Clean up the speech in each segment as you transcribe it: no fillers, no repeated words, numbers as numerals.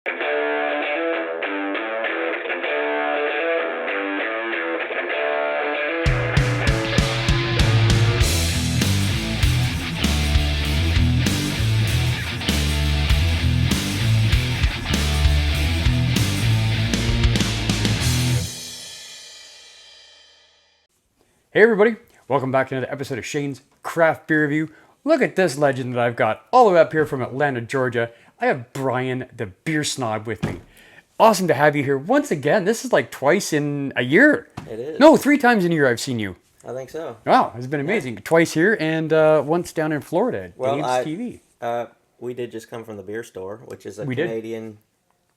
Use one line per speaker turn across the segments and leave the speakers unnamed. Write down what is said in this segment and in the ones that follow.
Hey everybody, welcome back to another episode of Shane's Craft Beer Review. Look at this legend that I've got all the way up here from Atlanta, Georgia. I have Brian TheBeerSnob with me. Awesome to have you here once again. This is like twice in a year.
It is.
No, 3 times in a year I've seen you.
I think so.
Wow, it's been amazing. Yeah. Twice here and once down in Florida.
Well,
TV.
We did just come from the beer store, which is a
We
Canadian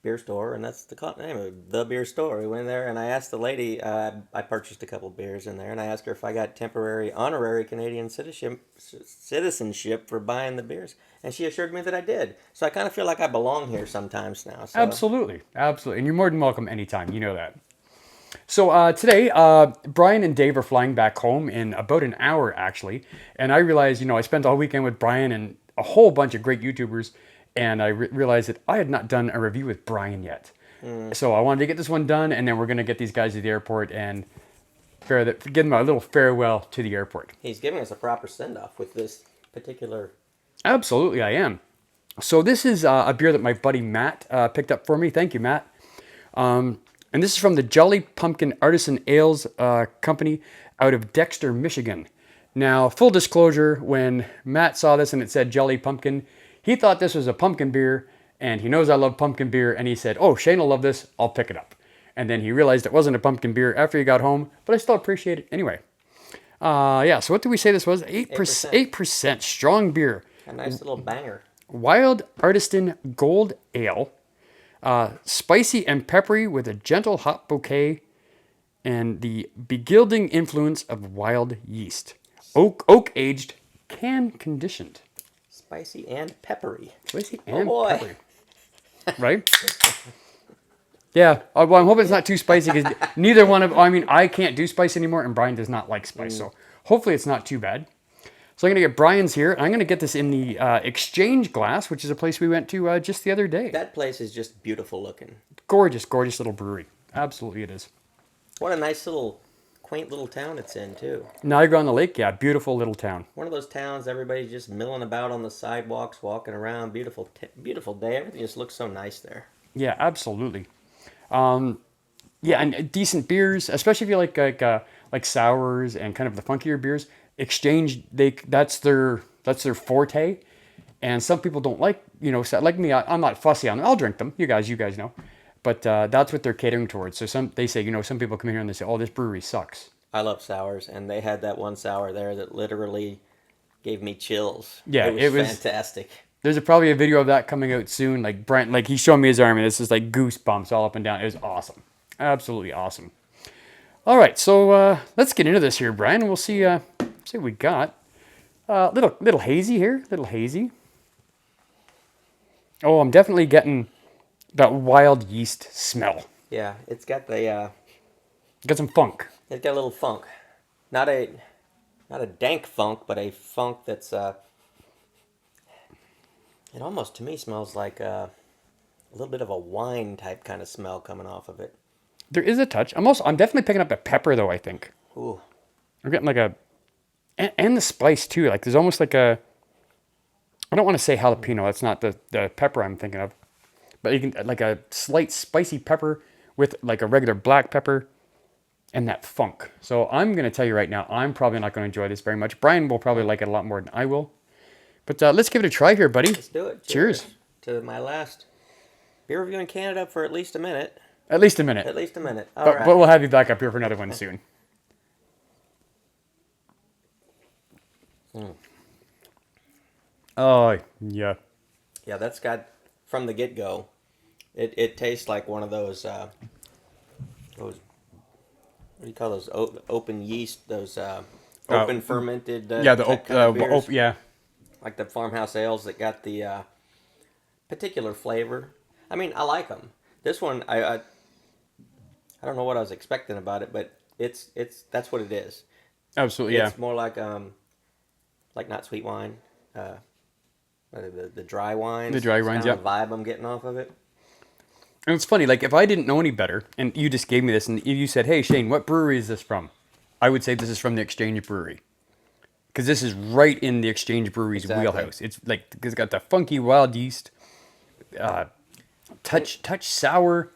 beer store, and that's the name of it, the beer store. We went there, and I asked the lady. I purchased a couple of beers in there, and I asked her if I got temporary honorary Canadian citizenship for buying the beers, and she assured me that I did. So I kind of feel like I belong here sometimes now. So.
Absolutely, absolutely, and you're more than welcome anytime. You know that. So today, Brian and Dave are flying back home in about an hour, actually. And I realized, I spent all weekend with Brian and a whole bunch of great YouTubers. And I realized that I had not done a review with Brian yet. So I wanted to get this one done, and then we're going to get these guys to the airport and give them a little farewell to the airport.
He's giving us a proper send-off with this particular...
Absolutely, I am. So this is a beer that my buddy Matt picked up for me. Thank you, Matt. And this is from the Jolly Pumpkin Artisan Ales company out of Dexter, Michigan. Now, full disclosure, when Matt saw this and it said Jolly Pumpkin, he thought this was a pumpkin beer, and he knows I love pumpkin beer, and he said, oh, Shane will love this, I'll pick it up. And then he realized it wasn't a pumpkin beer after he got home, but I still appreciate it anyway. So what did we say this was? 8% strong beer.
A nice little banger.
Wild Artisan Gold Ale. Spicy and peppery with a gentle hop bouquet and the begilding influence of wild yeast. Oak aged, can conditioned.
Spicy and peppery.
Spicy and peppery. Right? Yeah. Well, I'm hoping it's not too spicy because neither one of... I can't do spice anymore and Brian does not like spice. So hopefully it's not too bad. So I'm going to get Brian's here. I'm going to get this in the Exchange Glass, which is a place we went to just the other day.
That place is just beautiful looking.
Gorgeous, gorgeous little brewery. Absolutely it is.
What a nice little... quaint little town it's in too.
Niagara on the Lake, yeah, beautiful little town.
One of those towns everybody's just milling about on the sidewalks, walking around. Beautiful day. Everything just looks so nice there.
Yeah, absolutely. Yeah, and decent beers, especially if you like sours and kind of the funkier beers. Exchange, that's their forte. And some people don't like, like me. I'm not fussy on them. I'll drink them. You guys know. But that's what they're catering towards. So they say, some people come here and they say, oh, this brewery sucks.
I love sours, and they had that one sour there that literally gave me chills.
Yeah,
it was fantastic.
There's probably a video of that coming out soon. Like Brent, he's showing me his arm, and it's just like goosebumps all up and down. It was awesome, absolutely awesome. All right, so let's get into this here, Brian. And we'll see what we got. Little hazy here, little hazy. Oh, I'm definitely getting that wild yeast smell.
Yeah, it's got the...
got some funk.
It's got a little funk. Not a dank funk, but a funk that's... it almost, to me, smells like a little bit of a wine type kind of smell coming off of it.
There is a touch. I'm definitely picking up the pepper, though, I think.
Ooh.
I'm getting and the spice, too. Like, there's almost like a... I don't want to say jalapeno. That's not the pepper I'm thinking of. But you can, like a slight spicy pepper with like a regular black pepper and that funk. So I'm going to tell you right now, I'm probably not going to enjoy this very much. Brian will probably like it a lot more than I will. But let's give it a try here, buddy.
Let's do it.
Cheers.
To my last beer review in Canada for at least a minute.
At least a minute.
At least a minute. All
but,
right.
But we'll have you back up here for another one soon. Oh, yeah.
Yeah, that's got, from the get-go, it tastes like one of those, what do you call those, open yeast, those open fermented
yeah.
Like the farmhouse ales that got the particular flavor. I mean, I like them. This one, I don't know what I was expecting about it, but it's that's what it is.
Absolutely, yeah.
It's more like not sweet wine, the dry wines.
The dry wines,
yeah.
yeah.
The vibe I'm getting off of it.
And it's funny, like if I didn't know any better and you just gave me this and you said, hey, Shane, what brewery is this from? I would say this is from the Exchange Brewery. Because this is right in the Exchange Brewery's
Exactly.
wheelhouse. It's like, because it's got the funky wild yeast, touch sour.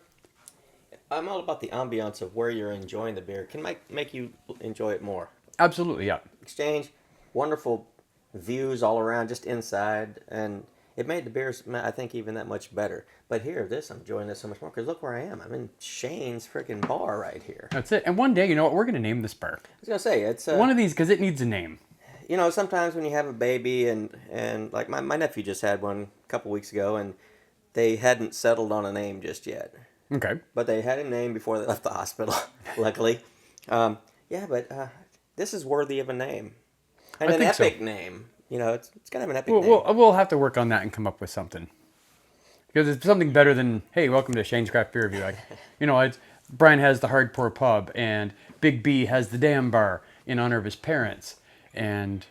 I'm all about the ambiance of where you're enjoying the beer. Can make you enjoy it more.
Absolutely, yeah.
Exchange, wonderful views all around, just inside, and it made the beers, I think, even that much better. But here, I'm enjoying this so much more because look where I am. I'm in Shane's freaking bar right here.
That's it. And one day, you know what? We're going to name this bar.
I was gonna say it's
One of these, because it needs a name.
sometimes when you have a baby and like my nephew just had one a couple weeks ago and they hadn't settled on a name just yet.
Okay.
But they had a name before they left the hospital, luckily. Yeah, but this is worthy of a name. And
I
an
think so.
epic name. It's got to have an epic
We'll,
name.
we'll have to work on that and come up with something. Because it's something better than, hey, welcome to Shane's Craft Beer Review. Like, it's Brian has the Hardcore Pub, and Big B has the Damn Bar in honor of his parents. And,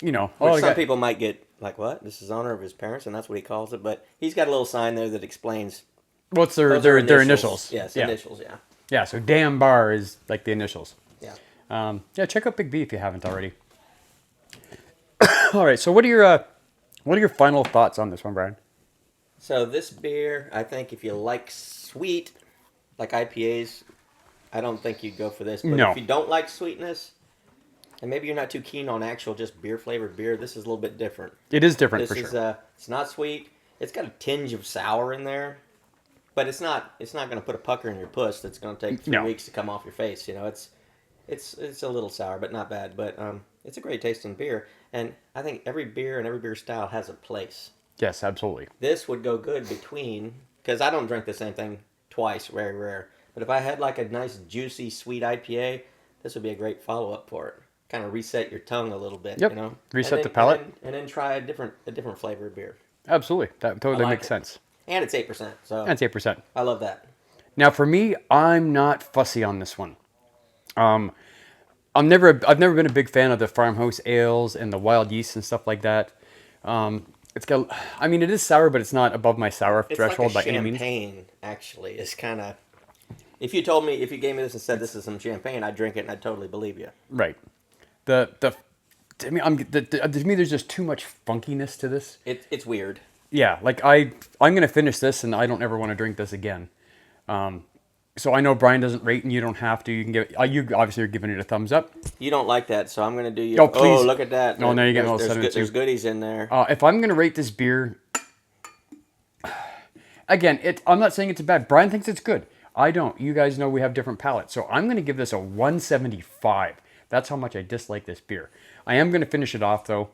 Which some people might get like, what? This is honor of his parents, and that's what he calls it. But he's got a little sign there that explains.
What's their initials?
Yes,
Yeah.
initials, yeah.
Yeah, so Damn Bar is like the initials.
Yeah.
Yeah, check out Big B if you haven't already. All right, so what are your final thoughts on this one, Brian?
So this beer, I think if you like sweet, like IPAs, I don't think you'd go for this. But
No.
if you don't like sweetness, and maybe you're not too keen on actual just beer flavored beer, this is a little bit different.
It is different
This
for
is
sure.
it's not sweet. It's got a tinge of sour in there, but it's not going to put a pucker in your puss that's going to take 3
No.
weeks to come off your face. It's a little sour, but not bad. But it's a great tasting beer, and I think every beer and every beer style has a place.
Yes, absolutely.
This would go good between, because I don't drink the same thing twice, very rare. But if I had like a nice juicy sweet IPA, this would be a great follow up for it. Kind of reset your tongue a little bit.
Yep. Reset the palate.
and then try a different flavor of beer.
Absolutely. That totally
like
makes
it.
sense.
And it's 8%, so
That's 8%.
I love that.
Now, for me, I'm not fussy on this one. I've never been a big fan of the farmhouse ales and the wild yeast and stuff like that. It is sour, but it's not above my sour
It's
threshold
like
by
a
any means.
champagne, actually. It's kind of... If you gave me this and said this is some champagne, I'd drink it and I'd totally believe you.
Right. To me, there's just too much funkiness to this.
It's weird.
Yeah, like I'm gonna finish this, and I don't ever want to drink this again. So I know Brian doesn't rate, and you don't have to. You can give you obviously are giving it a thumbs up.
You don't like that, so I'm going to do you...
Oh, please.
Oh, look at that.
Oh, now you're getting all
there's,
sentimental.
there's goodies in there.
If I'm gonna rate this beer, again, I'm not saying it's bad. Brian thinks it's good. I don't. You guys know we have different palates, so I'm gonna give this a 175. That's how much I dislike this beer. I am gonna finish it off though,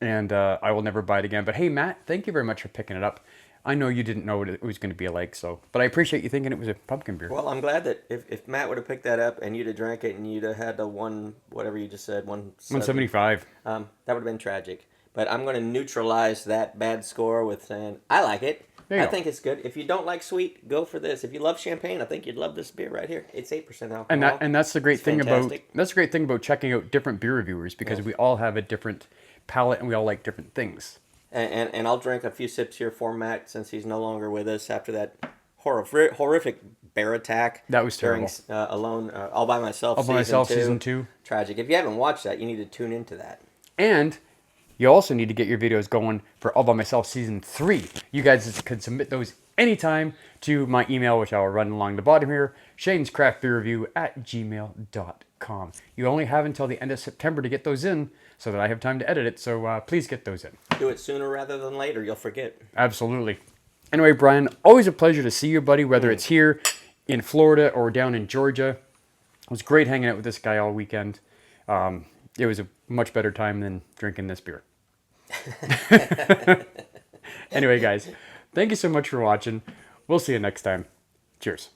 and I will never buy it again. But hey, Matt, thank you very much for picking it up. I know you didn't know what it was going to be like, but I appreciate you thinking it was a pumpkin beer.
Well, I'm glad that if Matt would have picked that up and you'd have drank it and you'd have had the whatever you just said,
175.
that would have been tragic. But I'm going to neutralize that bad score with saying I like it.
There you
I
go.
think it's good. If you don't like sweet, go for this. If you love champagne, I think you'd love this beer right here. It's 8% alcohol.
And that's the great
It's
thing
fantastic.
about checking out different beer reviewers, because we all have a different palate and we all like different things.
And I'll drink a few sips here for Matt since he's no longer with us after that horrific bear attack.
That was
during,
terrible.
Alone, All by Myself.
All by Myself, season 2.
Tragic. If you haven't watched that, you need to tune into that.
And you also need to get your videos going for All by Myself season 3. You guys can submit those anytime to my email, which I'll run along the bottom here, shanescraftbeerreview@gmail.com. You only have until the end of September to get those in, so that I have time to edit it. So please get those in.
Do it sooner rather than later. You'll forget.
Absolutely. Anyway, Brian, always a pleasure to see you, buddy, whether it's here in Florida or down in Georgia. It was great hanging out with this guy all weekend. It was a much better time than drinking this beer. Anyway, guys, thank you so much for watching. We'll see you next time. Cheers.